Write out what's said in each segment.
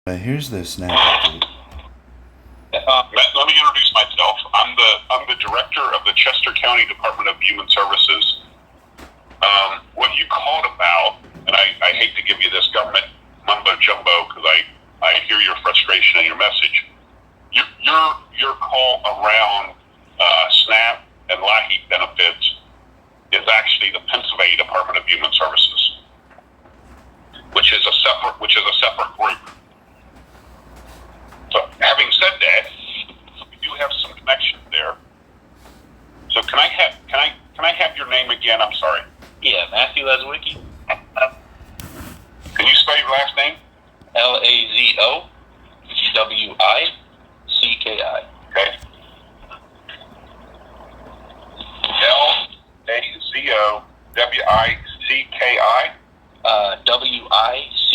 Here's the snap update. Let me introduce myself. I'm the director of the Chester County Department of Human Services. What you called about, and I hate to give you this government mumbo jumbo because I hear your frustration and your message. Your call around SNAP and LIHEAP benefits is actually the Pennsylvania Department of Human Services, which is a separate group. So, having said that, we do have some connections there. So, can I have your name again? I'm sorry. Yeah, Matthew Lazwicki. Can you spell your last name? Lazowicki. Okay. Lazowicki.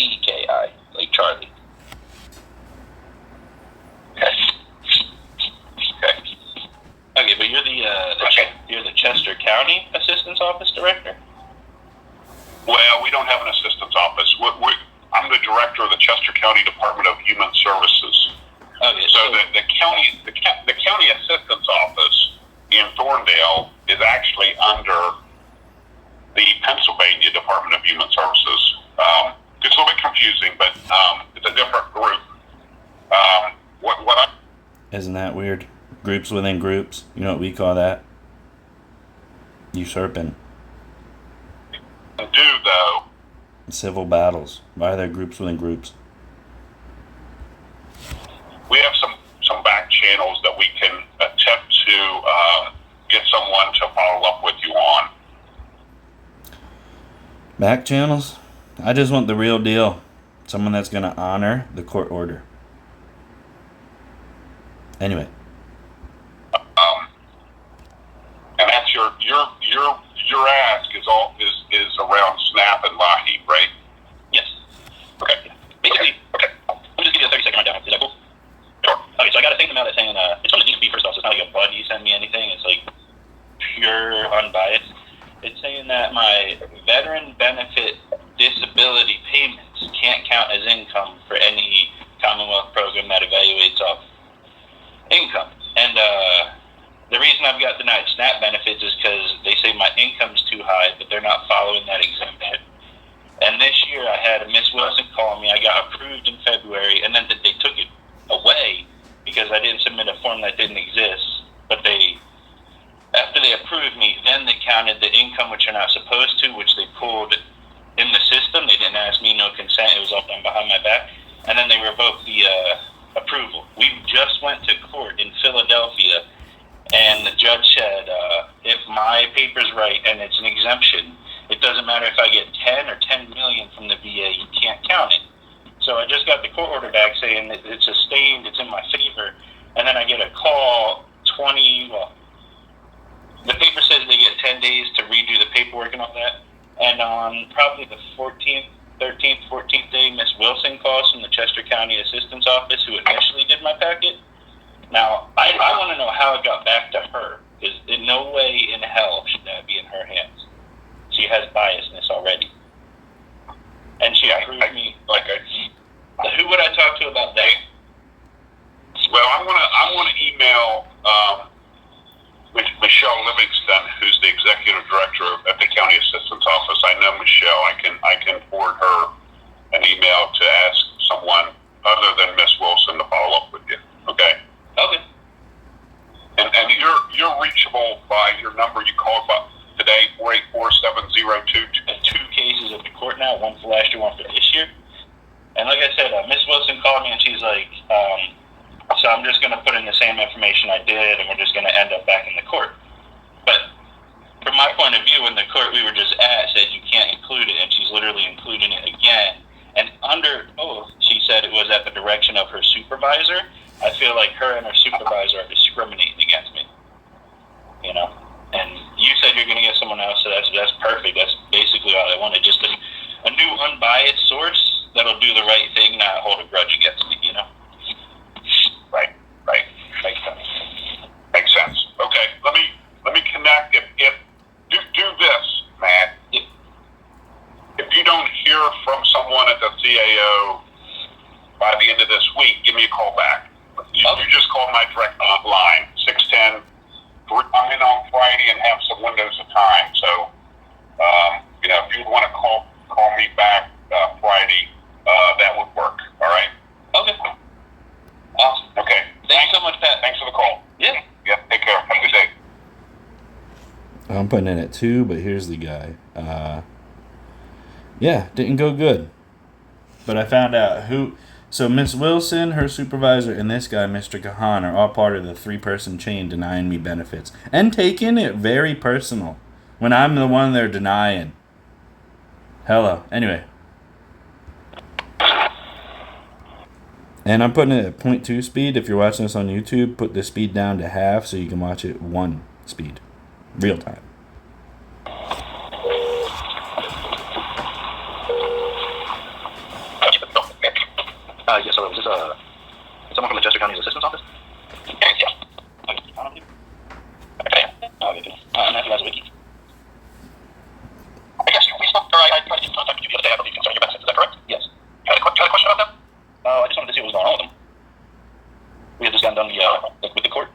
Wicki, like Charlie. Okay. Okay, but you're you're the Chester County Assistance Office Director? Well, we don't have an assistance office. I'm the director of the Chester County Department of Human Services. Okay, so the county assistance office in Thorndale is actually under the Pennsylvania Department of Human Services. It's a little bit confusing, but it's a different group. Isn't that weird? Groups within groups. You know what we call that? Usurping. Do though. Civil battles. Why are there groups within groups? We have some back channels that we can attempt to get someone to follow up with you on. Back channels? I just want the real deal. Someone that's going to honor the court order. Anyway. And that's your ask is around SNAP and LIHEAP, right? Yes. Okay. Basically, okay. Let me just give you a 30-second rundown. Is that cool? Sure. Okay, so I got a statement out that's saying, it's from the DCB first off, so it's not like a buddy send me anything. It's like pure unbiased. It's saying that my veteran benefit disability payments can't count as income for any Commonwealth program that evaluates off income. And the reason I've got denied SNAP benefits is because they say my income's too high, but they're not following that exemption. And this year I had a Ms.Wilson call me. I got approved in February, and then they took it away because I didn't submit a form that didn't exist. But after they approved me, then they counted the income, which they're not supposed to, which they pulled in the system. They didn't ask me, no consent. It was all done behind my back. And then they revoked the approval. We just went to court in Philadelphia, and the judge said, if my paper's right and it's an exemption, it doesn't matter if I get 10 or 10 million from the VA, you can't count it. So I just got the court order back saying that it's sustained, it's in my favor, and then I get a call the paper says they get 10 days to redo the paperwork and all that, and on probably the 14th day, Ms. Wilson calls from the Chester County Assistance Office, who initially did my packet. Now, I want to know how it got back to her, because in no way in hell should that be in her hands. She has biasness already. And she approved me. Who would I talk to about that? Well, I want to email Michelle Livingston, who's the executive director at the county assistance office. I know Michelle. I can forward her an email to ask someone other than Ms. Wilson to follow up with you. Okay. Okay. And you're reachable by your number you called today, 484-702. Two cases at the court now, one for last year, one for this year. And like I said, Ms. Wilson called me and she's like, so I'm just going to put in the same information I did, and we're just going to end up back in the court. But from my point of view, in the court we were just at said you can't include it, and she's literally including it again. And under oath, she said it was at the direction of her supervisor. I feel like her and her supervisor are discriminating against me. You know? And you said you're going to get someone else, so that's perfect. That's basically all I wanted. Just a new unbiased source that'll do the right thing, not hold a grudge against me, you know? Right. Makes sense. Okay. Let me connect. If do this, Matt. If you don't hear from someone at the CAO by the end of call back. You just call my direct line, 610. I'm in on Friday and have some windows of time. So, if you want to call me back Friday, that would work. All right? Okay. Awesome. Okay. Thanks so much, Pat. Thanks for the call. Yeah. Yeah, take care. Have a good day. I'm putting in at 2, but here's the guy. Yeah, didn't go good. But I found out who. So Ms. Wilson, her supervisor, and this guy, Mr.Khan, are all part of the 3-person chain denying me benefits. And taking it very personal when I'm the one they're denying. Hello. Anyway. And I'm putting it at 0.2 speed. If you're watching this on YouTube, put the speed down to half so you can watch it 1 speed. Real time. Yes, hello. Is this someone from the Chester County Assistance Office? Yeah. Okay. I'm Matthew Wiki. I guess we spoke, or I tried to get in contact with you the other day, I believe, concerning your benefits. Is that correct? Yes. You had a question about that? I just wanted to see what was going on with them. We had just gotten done with the court.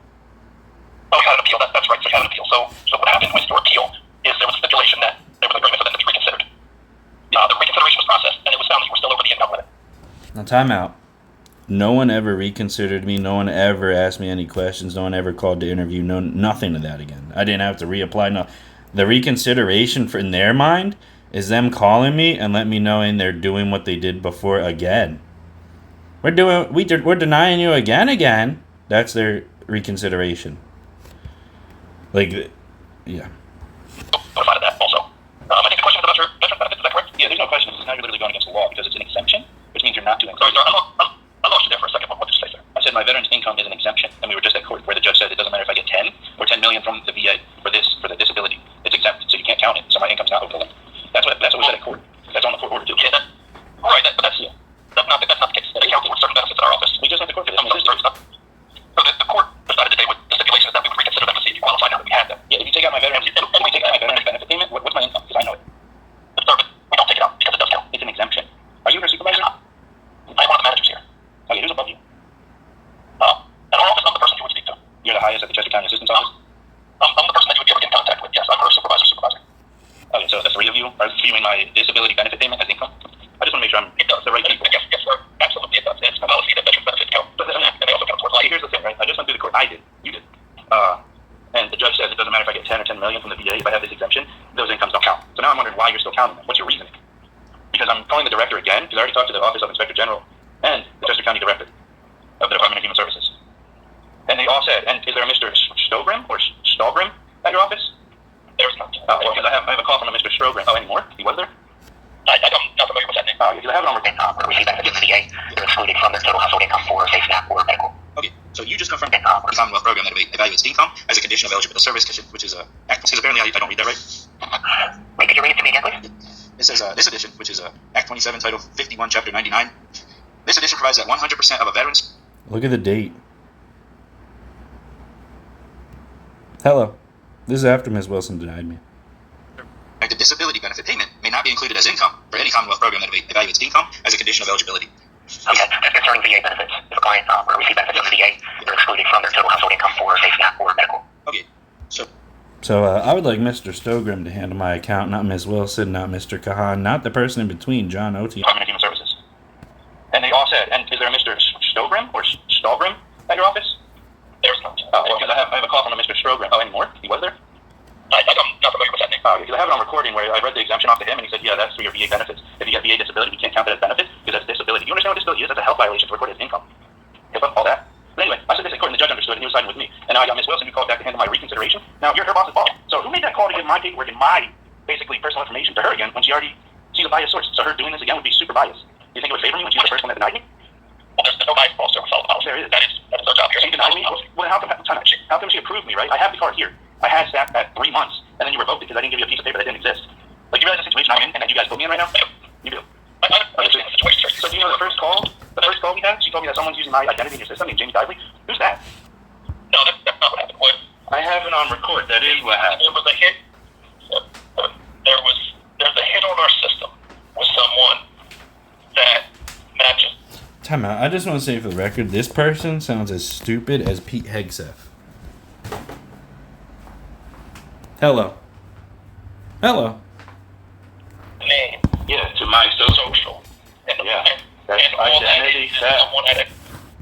Oh, you had an appeal. That's right. So you had an appeal. So what happened with your appeal is there was a stipulation that there was an agreement for them to be reconsidered. The reconsideration was processed, and it was found that you were still over the income limit. Now, time out. No one ever reconsidered me. No one ever asked me any questions. No one ever called to interview. No, nothing of that again. I didn't have to reapply. No, the reconsideration in their mind is them calling me and let me knowing they're doing what they did before again. We're denying you again. That's their reconsideration. Like, yeah. Notified of that also. I think the question was about your veteran benefits. Is that correct? Yeah, there's no question. Now you're literally going against the law because it's an exemption, which means you're not doing. Sorry, I lost you there for a second. What did you say, sir? I said my veteran's income is an exemption, and we were just at court where the judge said it doesn't matter if I get 10 or 10 million from the VA for the disability. It's exempt, so you can't count it. So my income's not over the limit. That's what we said at court. That's on the court order too. Yeah, right. But that's not the case. They count towards certain benefits in our office. We just went to court for this. So the court decided today with the stipulations that we would reconsider them to see if you qualify now that we had them. Yeah, if you take out my veteran's benefit payment, what's my income? Because I know it. Sir, but we don't take it out because it does count. It's an exemption. Are you her supervisor? I'm one of the managers here. Okay, who's above you? In our office, I'm the person you would speak to. You're the highest at the Chester County Assistance Office? I'm the person that you would be able to get in contact with. Yes, I'm her supervisor. Okay, so the 3 of you are viewing my disability benefit payment as income? I just want to make sure I'm the right people. Yes, sir. Absolutely, it does. It's a policy that veterans benefits count. And they also count towards life. Here's the thing, right? I just went through the court. I did. You did. And the judge says it doesn't matter if I get 10 or 10 million from the VA. If I have this exemption, those incomes don't count. So now I'm wondering why you're still counting them. What's your reasoning? Because I'm calling the director again, because I already talked to the Office of Inspector General and the Chester County Director of the Department of Human Services. And they all said, and is there a Mr. Stogrim or Stogrim at your office? There's not. Well, because I have a call from a Mr. Stogrim. Oh, anymore? He was there? I'm not familiar with that name. Because I have it on record. Where receive benefits from the VA, they're excluded from their total household income for safe SNAP or medical. Okay, so you just confirmed the Commonwealth program that evaluates income as a condition of eligible service, which is because apparently I don't read that right. Wait, could you read it to me again, please? It says this edition, which is Act 27, Title 51, Chapter 99. This edition provides that 100% of a veteran's... Look at the date. Hello. This is after Ms. Wilson denied me. The disability benefit payment may not be included as income for any Commonwealth program that evaluates income as a condition of eligibility. Okay, that's concerning VA benefits. If a client receives benefits from the VA, they're excluded from their total household income for safe SNAP or medical. Okay, So I would like Mr. Stogrim to handle my account, not Ms. Wilson, not Mr.Khan, not the person in between, John O.T. Department of Human Services. And they all said, and is there a Mr. Stogrim or Stogrim at your office? There's not. Because I have a call from a Mr. Stogrim. Oh, anymore? He was there? I'm not familiar with that name. Because I have it on recording where I read the exemption off to him, and he said, yeah, that's for your VA benefits. If you get VA disability, we can't count that as benefit because that's disability. You understand what disability is? That's a health violation to record as income. HIPAA, all that. But anyway, I said this in court, and the judge understood, and he was siding with me. And now I got Ms. Wilson who called back to handle my reconsideration. Now, you're her boss's boss. So who made that call to give my paperwork and my, basically, personal information to her again when she already sees a biased source? So her doing this again would be super biased. Do you think it would favor me when she's the first one that denied me? Well, there's no bias involved, sir. We follow the policy. There is. That is our job here. She denied me? Well, how come she approved me, right? I have the card here. I had staff at 3 months, and then you revoked it because I didn't give you a piece of paper that didn't exist. Like, you realize the situation I'm in and that you guys put me in right now? You do. I understand the situation, sir. So do you know the first call we had? She told me that someone's using my identity in your system named Jamie Dively. Who's that? No, that's not what happened. I have it on record. That is what happened. There was a hit. There's a hit on our system with someone that matches. Time out. I just want to say for the record, this person sounds as stupid as Pete Hegseth. Hello. Hello. Name. Yeah, to my social. Yeah, that's identity theft.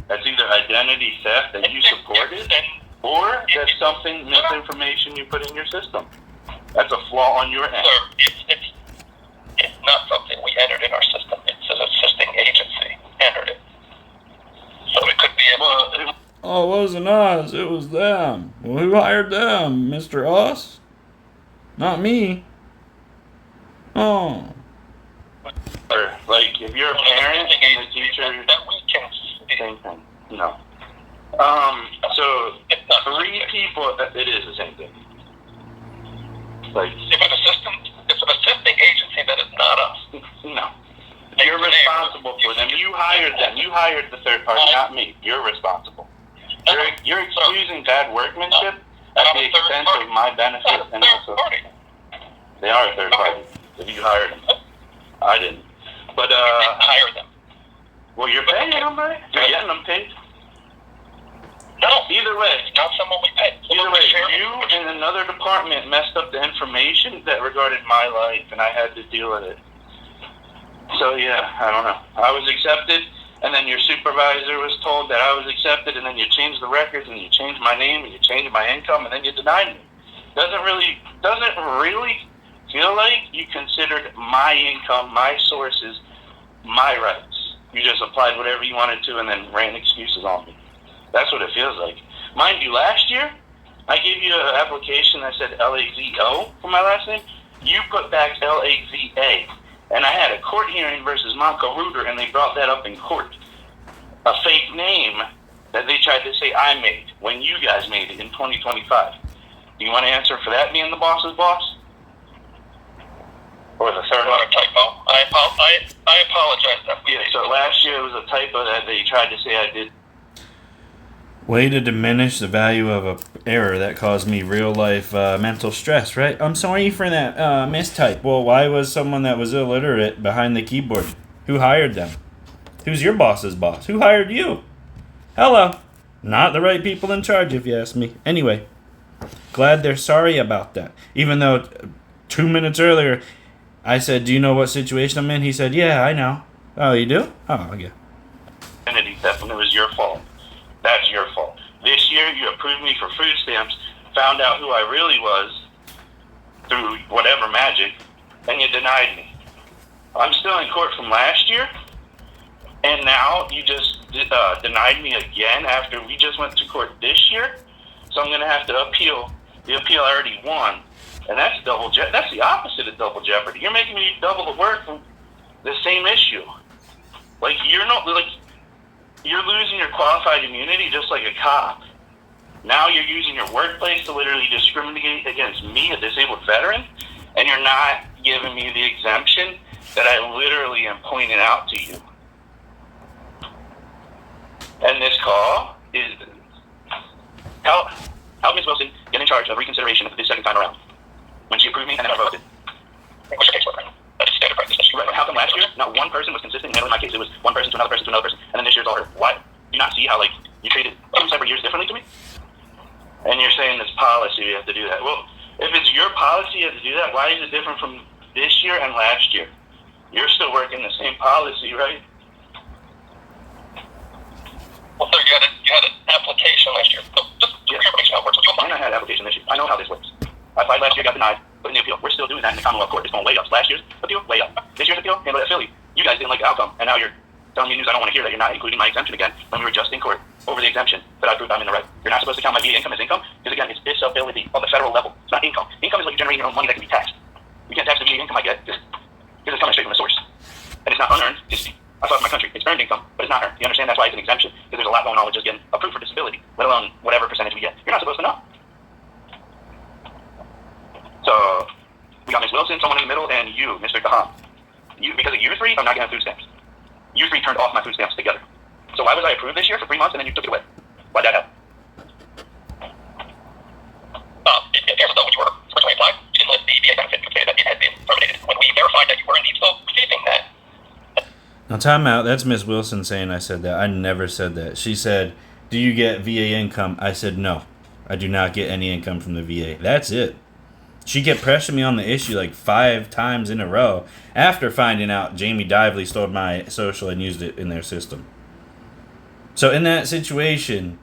That's either identity theft that you supported, or that's something misinformation you put in your system. That's a flaw on your end. Sir, it's not something we entered in our system. It's an assisting agency entered it. So it could be Oh, it wasn't us. It was them. Well, who hired them? Mr. Us? Not me. Oh. Or, like, if you're a parent and a teacher, that we can see. same thing. No. So, 3 people, it is the same thing. Like, If it's an assisting agency that is not us. no. You're responsible for them. You hired them. You hired the third party, not me. You're responsible. You're excusing bad workmanship at the expense of my benefit and also. They are a third party. If you hired them. I didn't. But, didn't hire them. well, you're paying them, right? You're getting them paid. No. Either way. It's not someone we pay. Either way, you and another department messed up the information that regarded my life, and I had to deal with it. So, yeah, I don't know. I was accepted, and then your supervisor was told that I was accepted, and then you changed the records, and you changed my name, and you changed my income, and then you denied me. Doesn't really feel like you considered my income, my sources, my rights. You just applied whatever you wanted to and then ran excuses on me. That's what it feels like. Mind you, last year, I gave you an application that said L-A-Z-O for my last name. You put back L-A-Z-A. And I had a court hearing versus Monco Ruder, and they brought that up in court. A fake name that they tried to say I made when you guys made it in 2025. Do you want to answer for that being the boss's boss? Or the third one? A typo. I apologize. Yeah, so last year it was a typo that they tried to say I did. Way to diminish the value of a error that caused me real life mental stress, right? I'm sorry for that mistype. Well, why was someone that was illiterate behind the keyboard? Who hired them? Who's your boss's boss? Who hired you? Hello. Not the right people in charge, if you ask me. Anyway, glad they're sorry about that. Even though 2 minutes earlier, I said, do you know what situation I'm in? He said, yeah, I know. Oh, you do? Oh, okay. Identity theft, and it was your fault. That's your fault. This year, you approved me for food stamps, found out who I really was through whatever magic, and you denied me. I'm still in court from last year, and now you just denied me again after we just went to court this year. So I'm going to have to appeal. The appeal I already won, and that's that's the opposite of double jeopardy. You're making me double the work for the same issue. Like you're losing your qualified immunity just like a cop. Now you're using your workplace to literally discriminate against me, a disabled veteran, and you're not giving me the exemption that I literally am pointing out to you. And this call is how Ms.Wilson get in charge of reconsideration of this second time around when she approved me and then I voted. What's your caseworker? That's standard practice. Right. How come last year not one person was consistent in handling my case? It was one person to another person to another person, and then this year's all her. Why? Do you not see how you treated 2 separate years differently to me? And you're saying this policy, we have to do that. Well, if it's your policy you have to do that, why is it different from this year and last year? You're still working the same policy, right? Well, sir, you had an application last year. So just information how it works. And I had an application this year. I know how this works. I applied last year, got denied, put in the appeal. We're still doing that in the Commonwealth Court. It's going way up. Last year's appeal, way up. This year's appeal, handled at Philly. You guys didn't like the outcome, and now you're telling me news I don't want to hear, that you're not including my exemption again when we were just in court over the exemption that I proved I'm in the right. You're not supposed to count my VA income as income because, again, it's disability on the federal level. It's not income. Income is like you're generating your own money that can be taxed. You can't tax the VA income I get because it's coming straight from the source. And it's not unearned. I thought my country. It's earned income, but it's not earned. You understand? That's why it's an exemption, because there's a lot going on with just getting approved for disability, let alone whatever percentage we get. You're not supposed to know. So, we got Ms.Wilson, someone in the middle, and you, Mr.khan. Because of you three, I'm not going to have food stamps. You three turned off my food stamps together. So why was I approved this year for 3 months and then you took it away? Why'd that happen? It appears as though when you were originally applied, you didn't let the VA benefit say that it had been terminated. When we verified that you were indeed still receiving that. Now, time out. That's Ms. Wilson saying I said that. I never said that. She said, "Do you get VA income?" I said, "No, I do not get any income from the VA." That's it. She kept pressuring me on the issue like 5 times in a row after finding out Jamie Dively stole my social and used it in their system. So in that situation,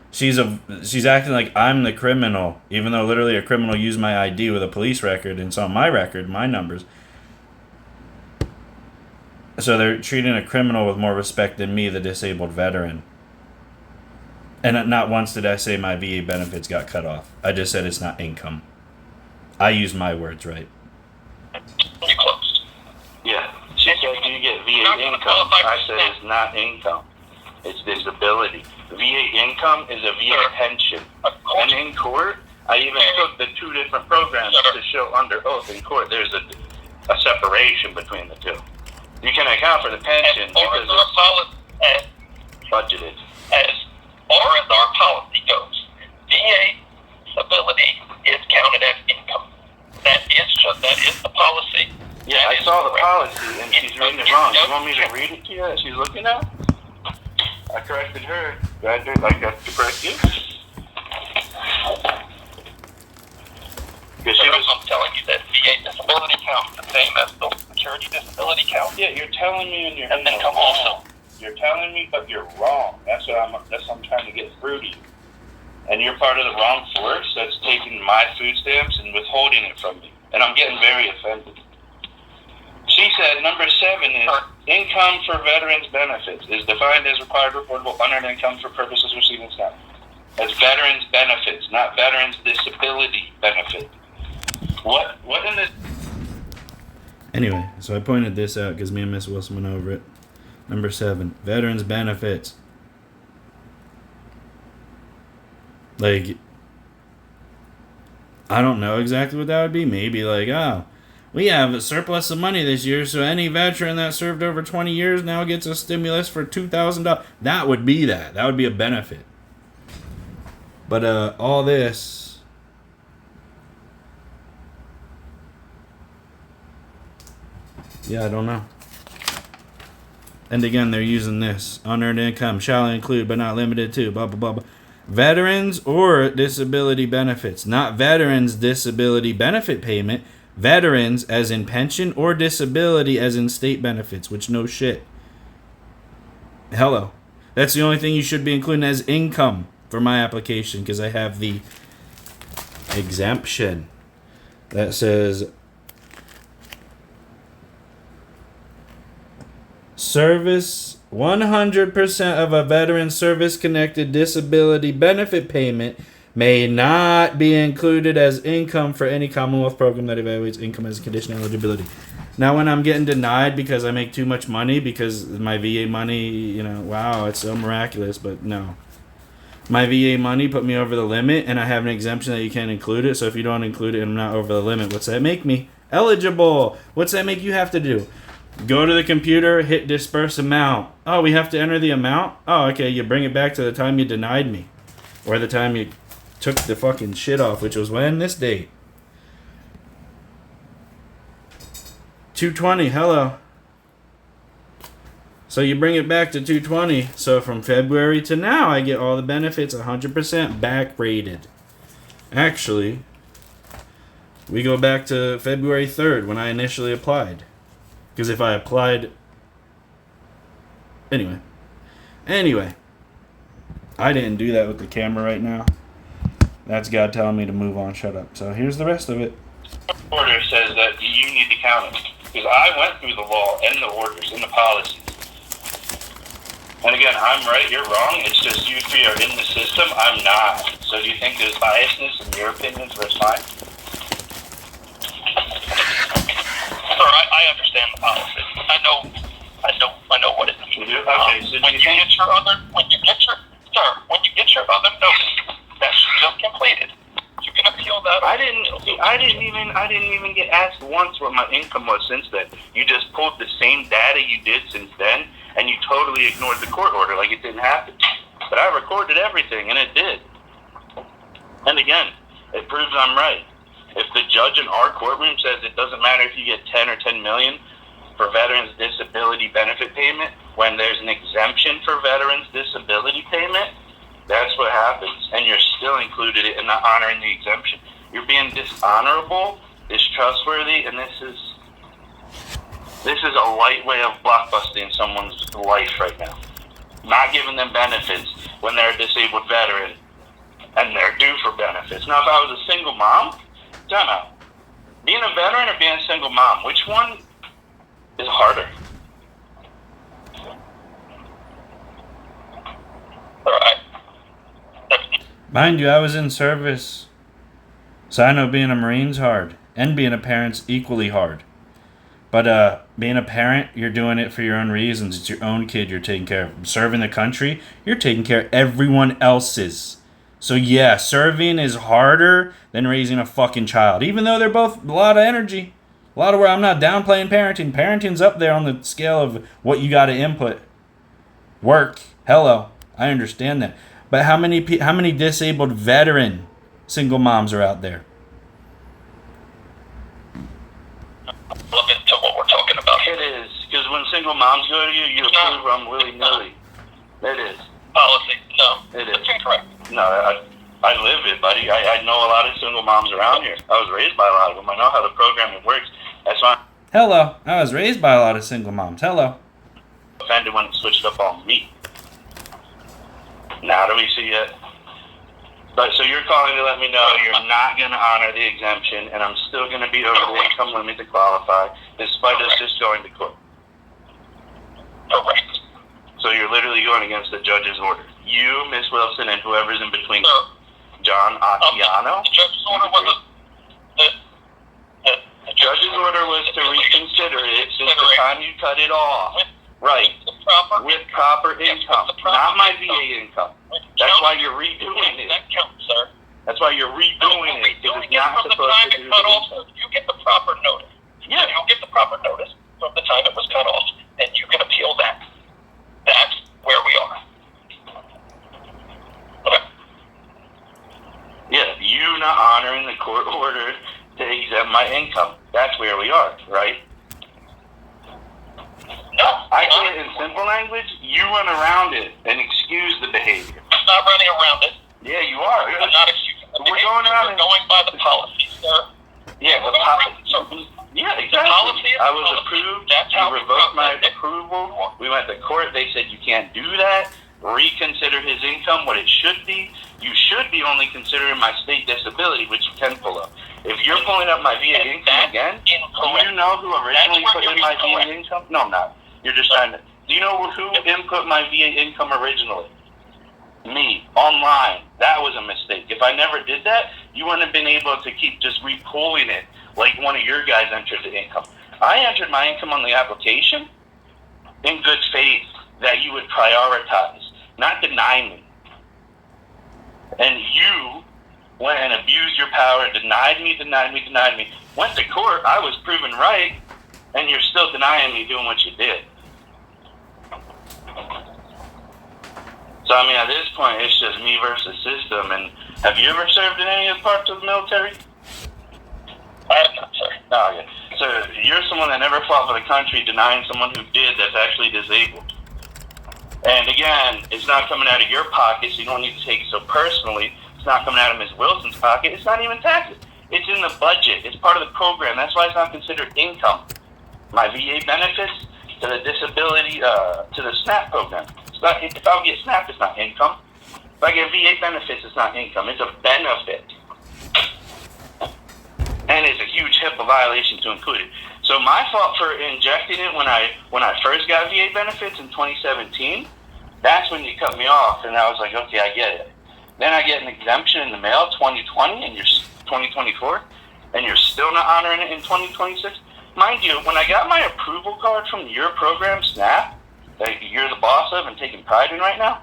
she's acting like I'm the criminal, even though literally a criminal used my ID with a police record and saw my record, my numbers. So they're treating a criminal with more respect than me, the disabled veteran. And not once did I say my VA benefits got cut off. I just said it's not income. I used my words right. You close. Yeah. She said, "Do you get VA income?" I said, "It's not income. It's disability. VA income is a VA pension." And in court, I even took the 2 different programs to show under oath in court there's a separation between the 2. You can account for the pension because it's budgeted. As far as our policy goes, VA stability is counted as income. That is the policy. Yeah, I saw the policy, and she's reading it wrong. You want me to read it to you as she's looking at? I corrected her. Do I do it like that to correct you? Because she was telling you that VA disability count is the same as Social Security disability count. Yeah, you're telling me and you're And income also. You're telling me, but you're wrong. That's what I'm trying to get through to you. And you're part of the wrong force that's taking my food stamps and withholding it from me. And I'm getting very offended. She said number 7 is income for veterans benefits is defined as required reportable unearned income for purposes receiving SNAP. That's veterans benefits, not veterans disability benefit. What in the... Anyway, so I pointed this out because me and Ms. Wilson went over it. Number 7, veterans benefits. Like, I don't know exactly what that would be. Maybe like, oh, we have a surplus of money this year, so any veteran that served over 20 years now gets a stimulus for $2,000. That would be that. That would be a benefit. But all this, yeah, I don't know. And again, they're using this. Unearned income shall include, but not limited to, blah, blah, blah, blah. Veterans or disability benefits. Not veterans disability benefit payment. Veterans as in pension or disability as in state benefits, which no shit. Hello. That's the only thing you should be including as income for my application because I have the exemption that says service 100% of a veteran's service-connected disability benefit payment may not be included as income for any Commonwealth program that evaluates income as a condition of eligibility. Now, when I'm getting denied because I make too much money, because my VA money, wow, it's so miraculous, but no. My VA money put me over the limit, and I have an exemption that you can't include it, so if you don't include it and I'm not over the limit, what's that make me? Eligible! What's that make you have to do? Go to the computer, hit disperse amount. Oh, we have to enter the amount? Oh, okay, you bring it back to the time you denied me. Or the time you took the fucking shit off, which was when? This date. 220, hello. So you bring it back to 220. So from February to now, I get all the benefits 100% back rated. Actually, we go back to February 3rd when I initially applied. Because if I applied... Anyway, I didn't do that with the camera right now. That's God telling me to move on, shut up. So here's the rest of it. Order says that you need to count it. Because I went through the law and the orders and the policies. And again, I'm right, you're wrong. It's just you 3 are in the system. I'm not. So do you think there's biasness in your opinions versus mine? Sir, I understand the policy. I know what it means. You do? Okay, so when you get your other notice that's just completed, you can appeal that. I didn't even get asked once what my income was since then. You just pulled the same data you did since then, and you totally ignored the court order like it didn't happen. But I recorded everything, and it did. And again, it proves I'm right. If the judge in our courtroom says it doesn't matter if you get 10 or 10 million, for veterans disability benefit payment, when there's an exemption for veterans disability payment, that's what happens. And you're still included in not honoring the exemption. You're being dishonorable, distrustworthy, and this is a light way of blockbusting someone's life right now. Not giving them benefits when they're a disabled veteran and they're due for benefits. Now, if I was a single mom, time out. Being a veteran or being a single mom, which one is harder? All right. Mind you, I was in service, so I know being a Marine's hard, and being a parent's equally hard. But being a parent, you're doing it for your own reasons. It's your own kid you're taking care of. Serving the country, you're taking care of everyone else's. So yeah, serving is harder than raising a fucking child. Even though they're both a lot of energy. A lot of work. I'm not downplaying parenting. Parenting's up there on the scale of what you got to input. Work. Hello. I understand that. But how many disabled veteran single moms are out there? Look into what we're talking about here. It is. Because when single moms go to you, you approve them willy-nilly. It is. Policy. No. It is. That's incorrect. No, I live it, buddy. I know a lot of single moms around here. I was raised by a lot of them. I know how the programming works. That's why Hello. I was raised by a lot of single moms. Hello. I'm offended when it switched up on me. Now do we see it? But so you're calling to let me know you're not going to honor the exemption, and I'm still going to be over the income limit to qualify, despite us just going to court. Correct. So you're literally going against the judge's order. You, Ms. Wilson, and whoever's in between. Sir, John Acciano. the judge's order was The judge's order was to reconsider it since the time you cut it off. Right. With proper income, not my VA income. That's why you're redoing it. That counts, sir. That's why you're redoing it. Because it's not from the supposed time to it do cut the off, income. you get the proper notice. Yeah. You'll get the proper notice from the time it was cut off, and you can appeal that. That's where we are. Okay. Yeah, you not honoring the court order to exempt my income. That's where we are, right? No. I say it in simple language. You run around it and excuse the behavior. I'm not running around it. Yeah, you are. I'm not excusing the We're behavior. going around We're going by the policy, sir. Yeah, We're the going around the policy. circle. Yeah, The exactly. policy is I the was policy. approved. That's You how we revoked my process it. approval. We went to court. They said you can't do that. Reconsider his income, what it should be. You should be only considering my state disability, which you can pull up. If you're pulling up my VA income again, do you know who originally put in my VA income? No, I'm not. You're just trying to. Do you know who input my VA income originally? Me, online. That was a mistake. If I never did that, you wouldn't have been able to keep just repulling it like one of your guys entered the income. I entered my income on the application in good faith that you would prioritize, not deny me. And you went and abused your power, denied me. Went to court, I was proven right, and you're still denying me doing what you did. So, I mean, at this point, it's just me versus system. And have you ever served in any of the parts of the military? I have not, sir. Oh, yeah. So you're someone that never fought for the country, denying someone who did that's actually disabled. And again, it's not coming out of your pocket, so you don't need to take it so personally. It's not coming out of Ms. Wilson's pocket. It's not even taxes. It's in the budget. It's part of the program. That's why it's not considered income. My VA benefits to the disability, to the SNAP program. It's not, if I get SNAP, it's not income. If I get VA benefits, it's not income. It's a benefit. And it's a huge HIPAA violation to include it. So my fault for injecting it when I first got VA benefits in 2017, that's when you cut me off, and I was like, okay, I get it. Then I get an exemption in the mail, 2020, and you're 2024, and you're still not honoring it in 2026. Mind you, when I got my approval card from your program, SNAP, that you're the boss of and taking pride in right now,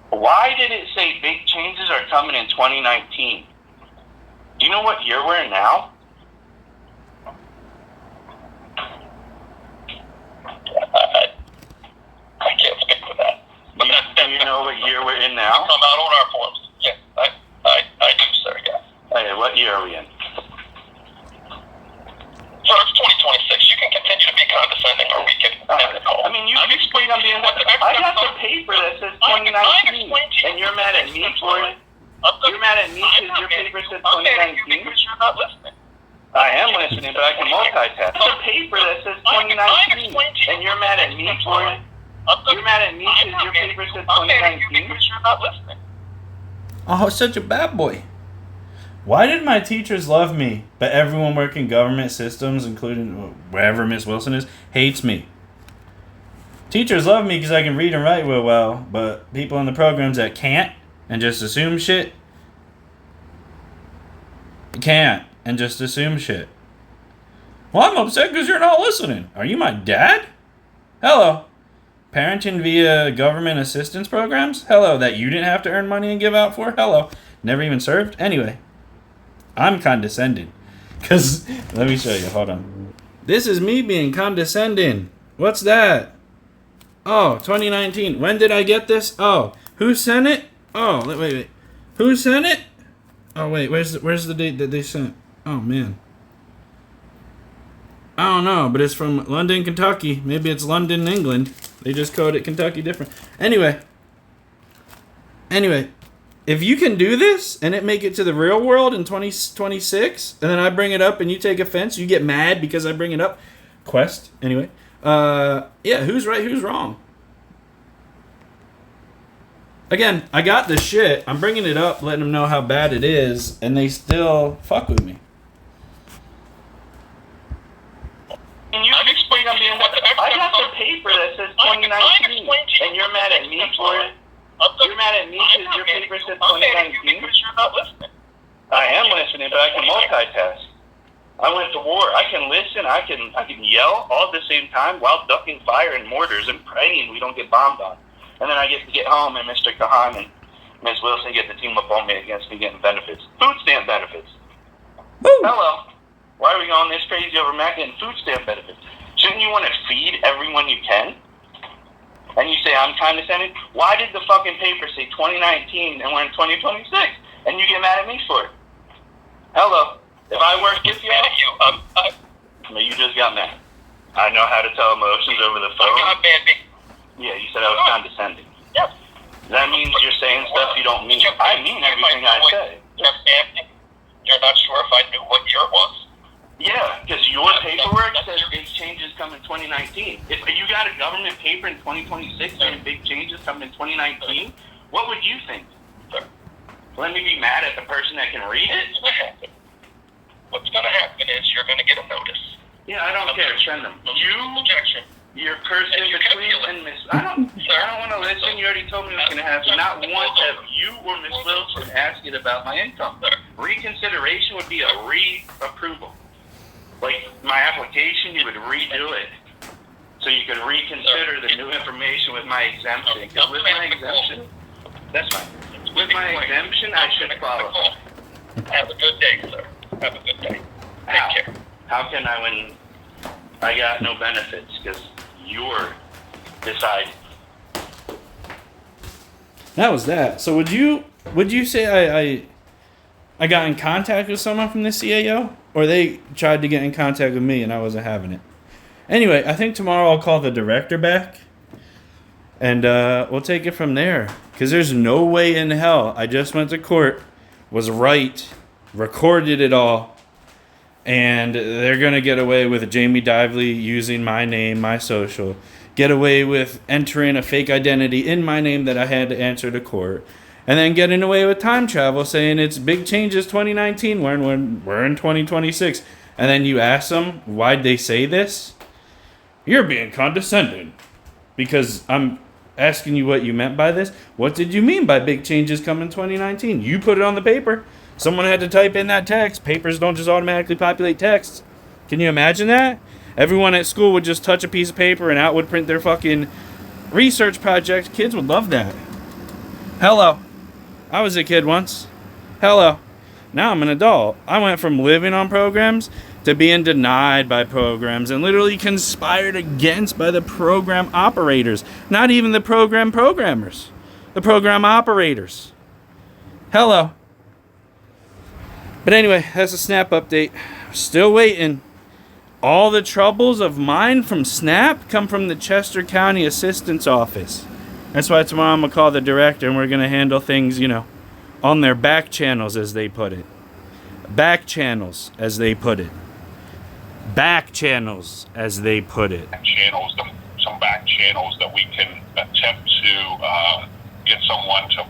why did it say big changes are coming in 2019? Do you know what year we're in now? I can't speak to that. But Do you know what year we're in now? come out on our forms. Yes, I do, sir, yes. Hey, what year are we in? Sir, it's 2026. You can continue to 2019, and you're mad at me for it? You're mad at me because your paper said 2019? Because you're not listening. I am listening, but I can multitask. It's a paper that says 2019, and you're mad at me for it? You're mad at me because your paper said 2019? Because you're not listening. Oh, such a bad boy. Why did my teachers love me, but everyone working government systems, including wherever Ms. Wilson is, hates me? Teachers love me because I can read and write real well, but people in the programs that can't and just assume shit, can't and just assume shit. Well, I'm upset because you're not listening. Are you my dad? Hello. Parenting via government assistance programs? Hello. That you didn't have to earn money and give out for? Hello. Never even served? Anyway. I'm condescending. Because, let me show you. Hold on. This is me being condescending. What's that? Oh, 2019. When did I get this? Oh, who sent it? Oh, wait. Who sent it? Oh, wait. Where's the date that they sent? Oh, man. I don't know, but it's from London, Kentucky. Maybe it's London, England. They just coded Kentucky different. Anyway. If you can do this and it make it to the real world in 2026, and then I bring it up and you take offense, you get mad because I bring it up. Quest. Anyway. Yeah, who's right, who's wrong? Again, I got the shit. I'm bringing it up, letting them know how bad it is, and they still fuck with me. And you explain to me I got the paper that says 2019, and you're mad at me for it? You're mad at me because your paper said 2019? Because you're not listening. I am listening, but I can multitask. I went to war. I can listen. I can yell all at the same time while ducking fire and mortars and praying we don't get bombed on. And then I get to get home and Mr.Khan and Ms. Wilson get to team up on me against me getting benefits. Food stamp benefits. Woo! Hello. Why are we going this crazy over Mac getting food stamp benefits? Shouldn't you want to feed everyone you can? And you say I'm condescending? Why did the fucking paper say 2019 and we're in 2026? And you get mad at me for it? Hello. If I work with you, no, you just got mad. I know how to tell emotions over the phone. I'm mad. Yeah, you said I was condescending. Yes. That means you're saying stuff you don't mean. I mean everything I say. You're not sure if I knew what year it was. Yeah, because your paperwork says big changes come in 2019. If you got a government paper in 2026 saying big changes come in 2019, what would you think? Let me be mad at the person that can read it? What's going to happen is you're going to get a notice. Yeah, I don't care. Send them. Objection. Your person between and Miss. I don't want to listen. You already told me what's going to happen. Not once have you or Miss Wilson asked it about my income. Reconsideration would be a re-approval. Like my application, you would redo it so you could reconsider the new information with my exemption. Because with my exemption, that's fine. With my exemption, I should follow. Have a good day, sir. Have a good day. Take care. How can I when I got no benefits? Because you're deciding. That was that. So would you say I got in contact with someone from the CAO? Or they tried to get in contact with me and I wasn't having it? Anyway, I think tomorrow I'll call the director back. And we'll take it from there. Because there's no way in hell I just went to court, was right, recorded it all, and they're going to get away with Jamie Dively using my name, my social, get away with entering a fake identity in my name that I had to answer to court, and then getting away with time travel saying it's big changes 2019 when we're in 2026. And then you ask them, why'd they say this? You're being condescending. Because I'm asking you what you meant by this. What did you mean by big changes come in 2019? You put it on the paper. Someone had to type in that text. Papers don't just automatically populate text. Can you imagine that? Everyone at school would just touch a piece of paper and out would print their fucking research project. Kids would love that. Hello. I was a kid once. Hello. Now I'm an adult. I went from living on programs to being denied by programs and literally conspired against by the program operators. Not even the program programmers. The program operators. Hello. But anyway, that's a Snap update. Still waiting. All the troubles of mine from Snap come from the Chester County Assistance Office. That's why tomorrow I'm going to call the director and we're going to handle things, on their back channels, as they put it. Back channels, as they put it. Back channels, as they put it. Some back channels that we can attempt to get someone to